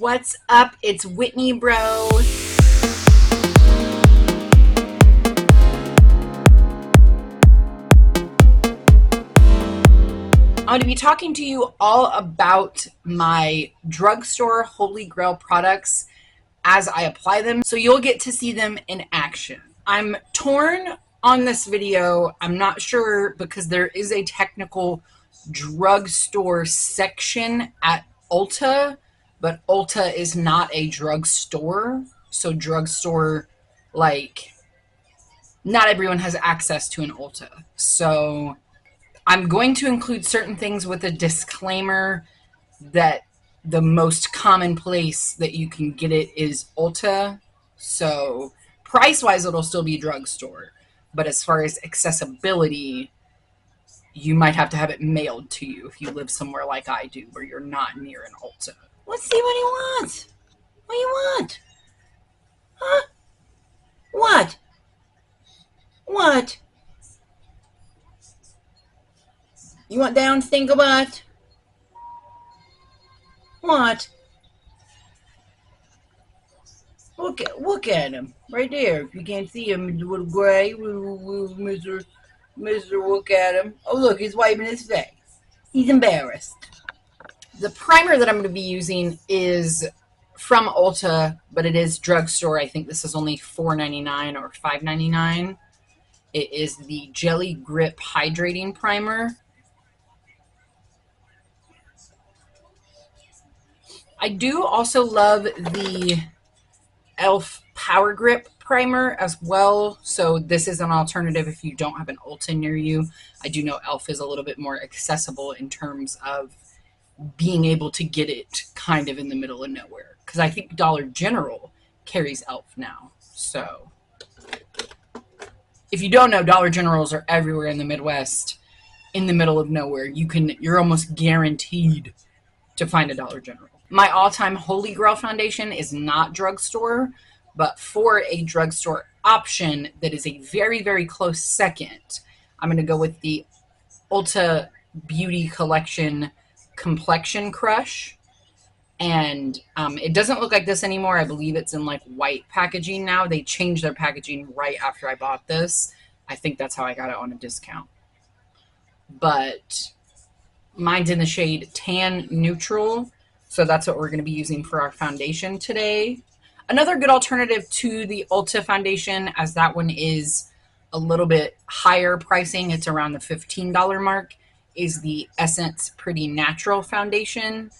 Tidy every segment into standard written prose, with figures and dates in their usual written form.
What's up? It's Whitney, bro. I'm going to be talking to you all about my drugstore Holy Grail products as I apply them, so you'll get to see them in action. I'm torn on this video. I'm not sure because there is a technical drugstore section at Ulta, but Ulta is not a drugstore. So drugstore, like, not everyone has access to an Ulta. So I'm going to include certain things with a disclaimer that the most common place that you can get it is Ulta. So price-wise, it'll still be drugstore. But as far as accessibility, you might have to have it mailed to you if you live somewhere like I do, where you're not near an Ulta. Let's see what he wants. What do you want? Huh? What? What? You want down think about? What? Look at him right there. If you can't see him, little gray, Mr. Look at him. Oh, look, he's wiping his face. He's embarrassed. The primer that I'm going to be using is from Ulta, but it is drugstore. I think this is only $4.99 or $5.99. It is the Jelly Grip Hydrating Primer. I do also love the e.l.f. Power Grip Primer as well. So this is an alternative if you don't have an Ulta near you. I do know e.l.f. is a little bit more accessible in terms of being able to get it kind of in the middle of nowhere. Because I think Dollar General carries e.l.f. now. So if you don't know, Dollar Generals are everywhere in the Midwest, in the middle of nowhere. You're almost guaranteed to find a Dollar General. My all-time Holy Grail foundation is not drugstore, but for a drugstore option that is a very, very close second, I'm going to go with the Ulta Beauty Collection Complexion Crush. And it doesn't look like this anymore. I believe it's in like white packaging now. They changed their packaging right after I bought this. I think that's how I got it on a discount. But mine's in the shade Tan Neutral. So that's what we're going to be using for our foundation today. Another good alternative to the Ulta foundation, as that one is a little bit higher pricing, it's around the $15 mark, is the Essence Pretty Natural foundation.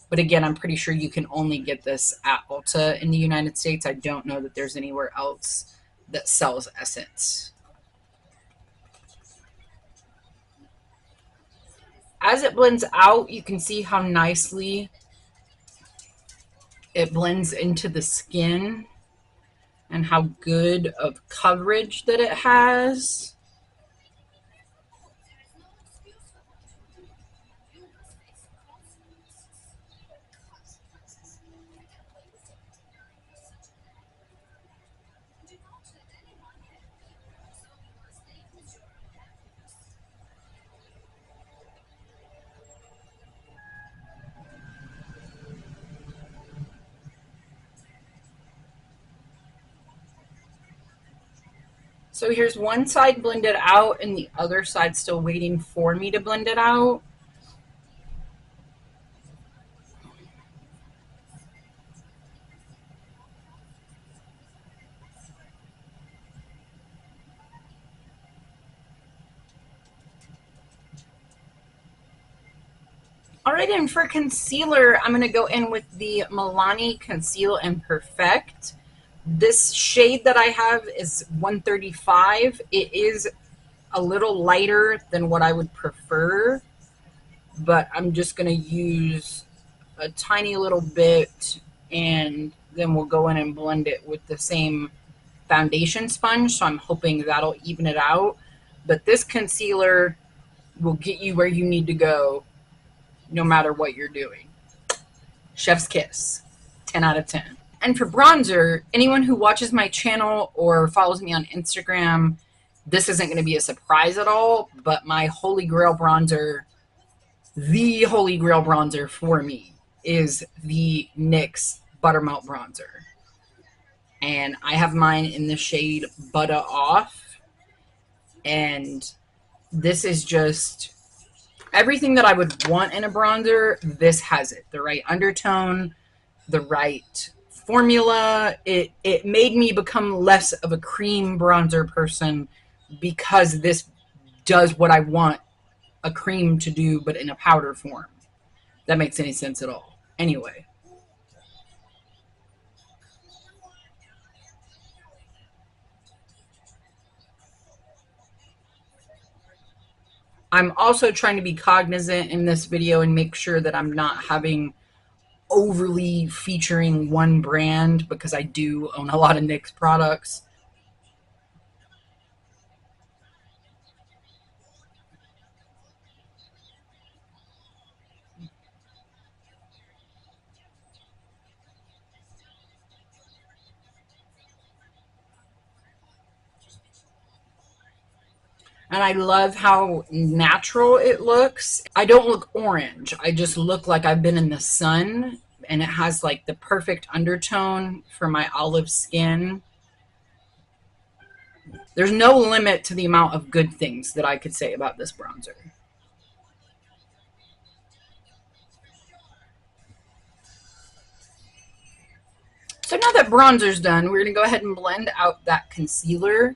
But again, I'm pretty sure you can only get this at Ulta in the United States. I don't know that there's anywhere else that sells Essence. As it blends out, you can see how nicely it blends into the skin and how good of coverage that it has. So here's one side blended out and the other side still waiting for me to blend it out. All right, and for concealer, I'm going to go in with the Milani Conceal and Perfect. This shade that I have is 135. It is a little lighter than what I would prefer, but I'm just going to use a tiny little bit, and then we'll go in and blend it with the same foundation sponge, so I'm hoping that'll even it out. But this concealer will get you where you need to go no matter what you're doing. Chef's kiss, 10 out of 10. And for bronzer, anyone who watches my channel or follows me on Instagram, this isn't going to be a surprise at all, but my Holy Grail bronzer, the Holy Grail bronzer for me, is the NYX Buttermelt Bronzer. And I have mine in the shade Butter Off. And this is just everything that I would want in a bronzer. This has it. The right undertone, the right formula. It made me become less of a cream bronzer person because this does what I want a cream to do, but in a powder form. If that makes any sense at all. Anyway. I'm also trying to be cognizant in this video and make sure that I'm not having overly featuring one brand, because I do own a lot of NYX products. And I love how natural it looks. I don't look orange. I just look like I've been in the sun, and it has like the perfect undertone for my olive skin. There's no limit to the amount of good things that I could say about this bronzer. So now that bronzer's done, we're going to go ahead and blend out that concealer.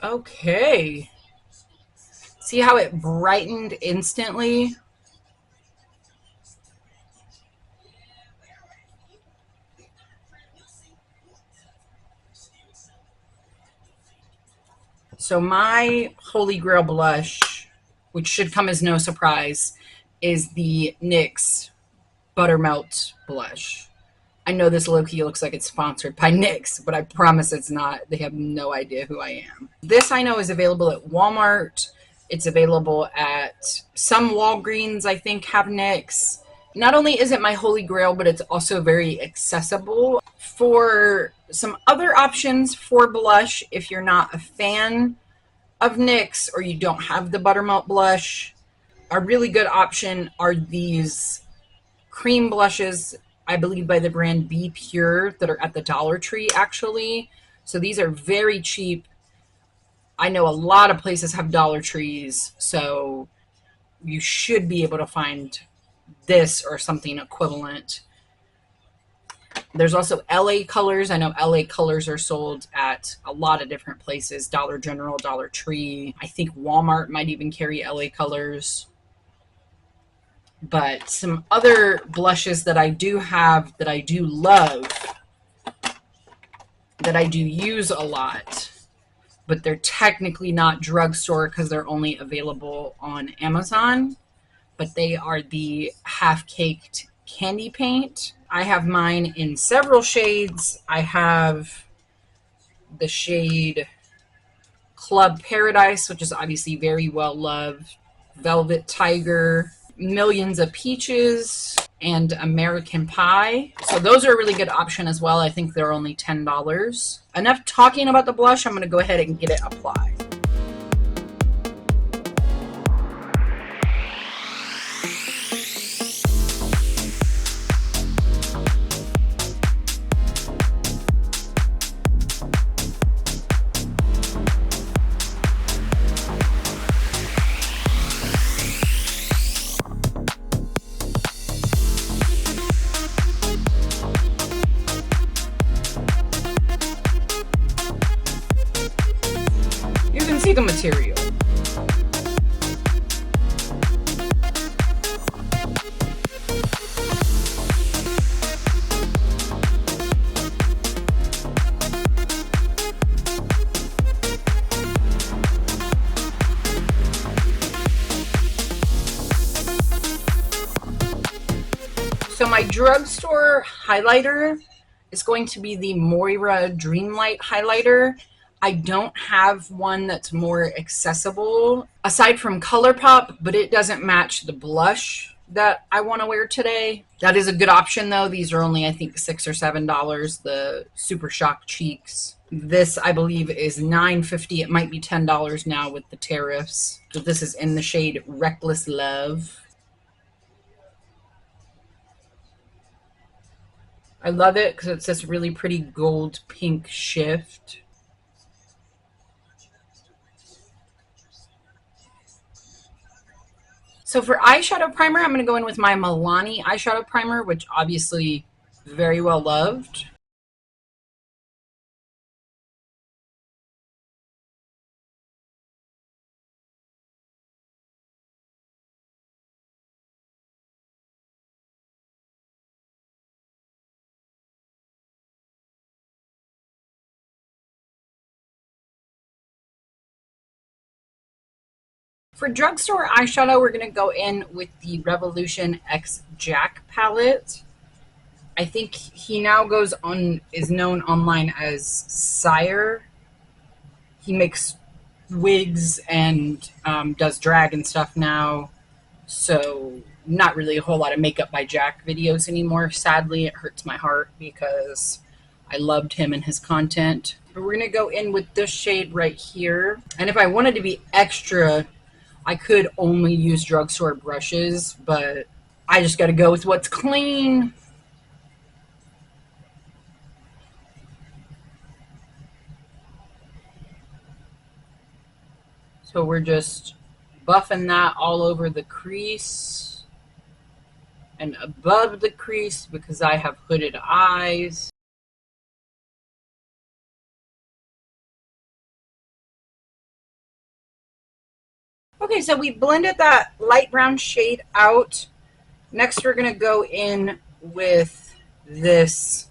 Okay. See how it brightened instantly? So my Holy Grail blush, which should come as no surprise, is the NYX Buttermelt blush. I know this low-key looks like it's sponsored by NYX, but I promise it's not. They have no idea who I am. This I know is available at Walmart. It's available at some Walgreens, I think, have NYX. Not only is it my Holy Grail, but it's also very accessible. For some other options for blush, if you're not a fan of NYX or you don't have the Buttermelt blush, a really good option are these cream blushes, I believe by the brand Be Pure, that are at the Dollar Tree actually. So these are very cheap. I know a lot of places have Dollar Trees, so you should be able to find this or something equivalent. There's also LA Colors. I know LA Colors are sold at a lot of different places. Dollar General, Dollar Tree. I think Walmart might even carry LA Colors. But some other blushes that I do have, that I do love, that I do use a lot, but they're technically not drugstore because they're only available on Amazon. But they are the half-caked candy paint. I have mine in several shades. I have the shade Club Paradise, which is obviously very well loved, Velvet Tiger, Millions of Peaches, and American Pie. So those are a really good option as well. I think they're only $10. Enough talking about the blush. I'm going to go ahead and get it applied. See the material. So my drugstore highlighter is going to be the Moira Dreamlight highlighter. I don't have one that's more accessible aside from ColourPop, but it doesn't match the blush that I want to wear today. That is a good option though. These are only, I think, $6 or $7, the Super Shock Cheeks. This, I believe, is $9.50. It might be $10 now with the tariffs. So this is in the shade Reckless Love. I love it because it's this really pretty gold pink shift. So for eyeshadow primer, I'm going to go in with my Milani eyeshadow primer, which obviously very well loved. For drugstore eyeshadow, we're going to go in with the Revolution X Jack palette. I think he now is known online as Sire. He makes wigs and does drag and stuff now. So not really a whole lot of Makeup by Jack videos anymore. Sadly, it hurts my heart because I loved him and his content. But we're going to go in with this shade right here. And if I wanted to be extra, I could only use drugstore brushes, but I just got to go with what's clean. So we're just buffing that all over the crease and above the crease because I have hooded eyes. Okay, so we blended that light brown shade out. Next, we're going to go in with this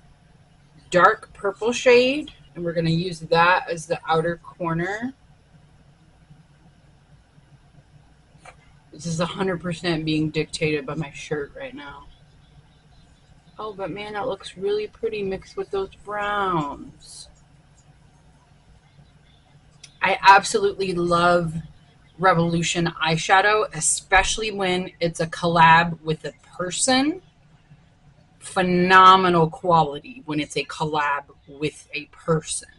dark purple shade, and we're going to use that as the outer corner. This is 100% being dictated by my shirt right now. Oh, but man, that looks really pretty mixed with those browns. I absolutely love Revolution eyeshadow, especially when it's a collab with a person. Phenomenal quality when it's a collab with a person.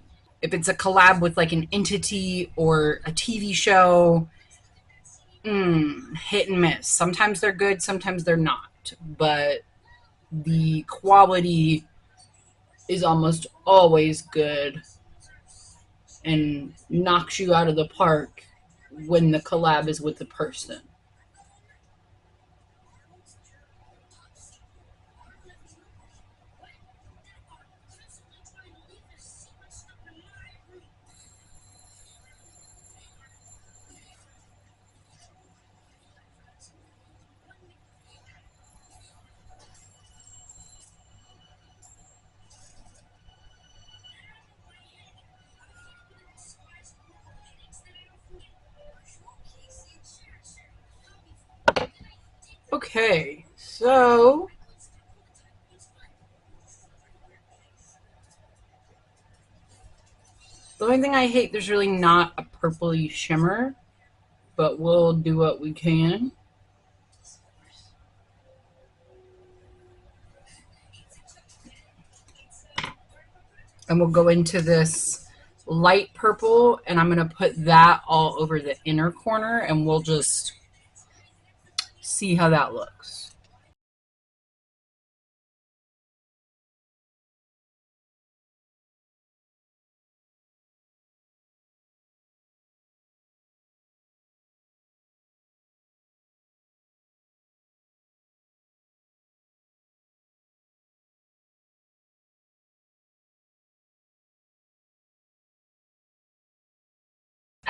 If it's a collab with like an entity or a TV show, hit and miss. Sometimes they're good, sometimes they're not. But the quality is almost always good and knocks you out of the park when the collab is with the person. Okay, so the only thing I hate, there's really not a purpley shimmer, but we'll do what we can. And we'll go into this light purple, and I'm going to put that all over the inner corner, and we'll just see how that looks.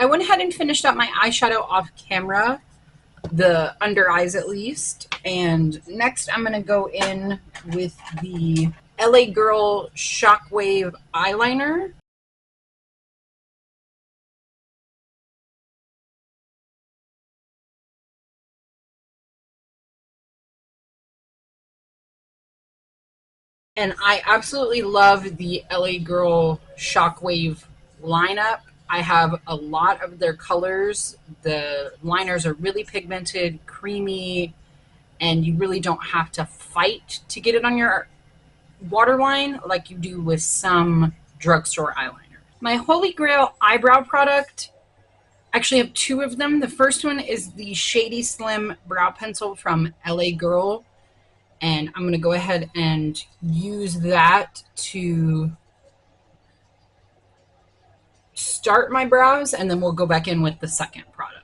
I went ahead and finished up my eyeshadow off camera, the under eyes at least. And next I'm going to go in with the LA Girl Shockwave eyeliner. And I absolutely love the LA Girl Shockwave lineup. I have a lot of their colors. The liners are really pigmented, creamy, and you really don't have to fight to get it on your waterline like you do with some drugstore eyeliner. My Holy Grail eyebrow product, I actually have two of them. The first one is the Shady Slim Brow Pencil from LA Girl. And I'm going to go ahead and use that to start my brows, and then we'll go back in with the second product.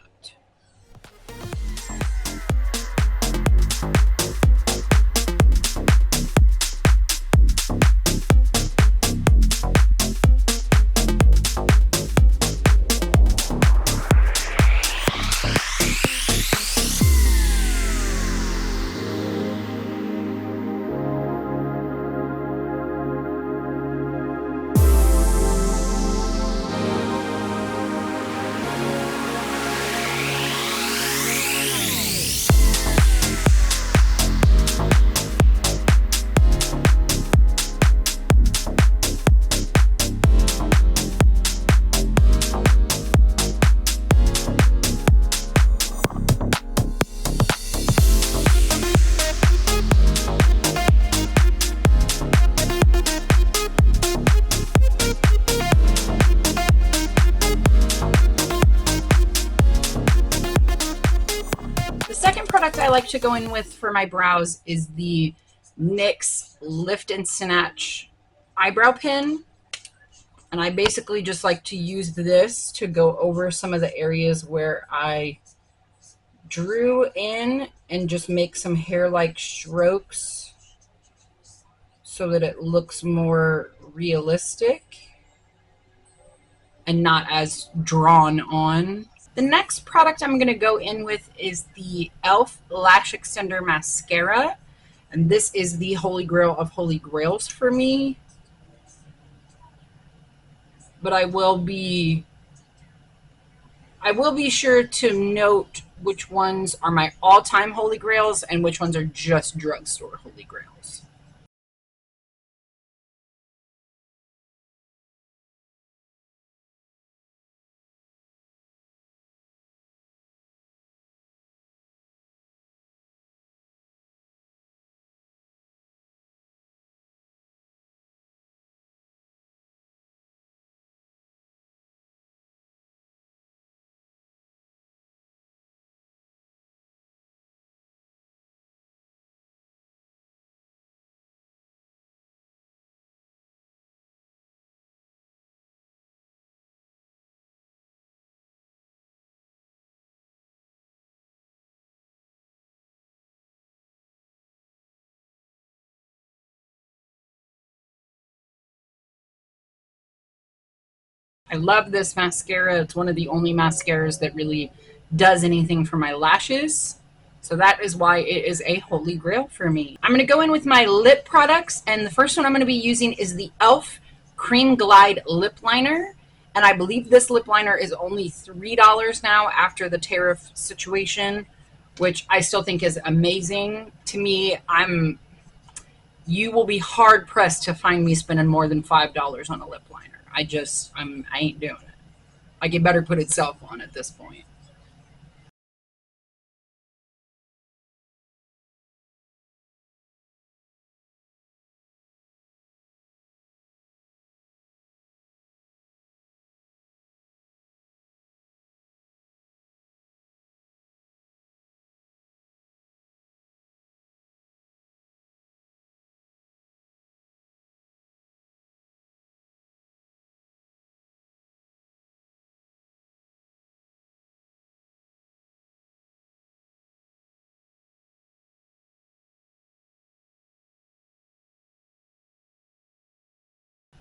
Product I like to go in with for my brows is the NYX Lift and Snatch eyebrow pin, and I basically just like to use this to go over some of the areas where I drew in and just make some hair-like strokes so that it looks more realistic and not as drawn on. The next product I'm going to go in with is the e.l.f. Lash Extender Mascara. And this is the Holy Grail of Holy Grails for me. But I will be sure to note which ones are my all-time Holy Grails and which ones are just drugstore Holy Grails. I love this mascara. It's one of the only mascaras that really does anything for my lashes. So that is why it is a Holy Grail for me. I'm going to go in with my lip products, and the first one I'm going to be using is the e.l.f. Cream Glide Lip Liner. And I believe this lip liner is only $3 now after the tariff situation, which I still think is amazing. To me, you will be hard pressed to find me spending more than $5 on a lip liner. I ain't doing it. Like, it better put itself on at this point.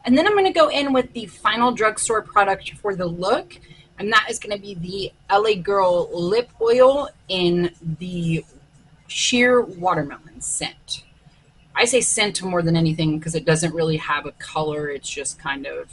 And then I'm going to go in with the final drugstore product for the look, and that is going to be the LA Girl Lip Oil in the Sheer Watermelon scent. I say scent more than anything because it doesn't really have a color. It's just kind of...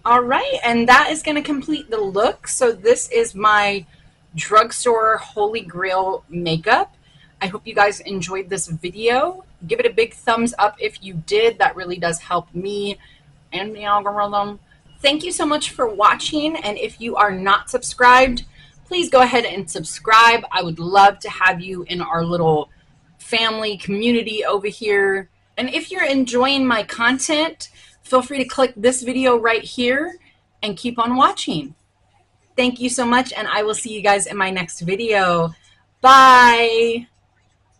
All right, and that is going to complete the look. So this is my drugstore Holy Grail makeup. I hope you guys enjoyed this video. Give it a big thumbs up if you did. That really does help me and the algorithm. Thank you so much for watching, and if you are not subscribed, please go ahead and subscribe. I would love to have you in our little family community over here. And if you're enjoying my content, feel free to click this video right here and keep on watching. Thank you so much, and I will see you guys in my next video. Bye.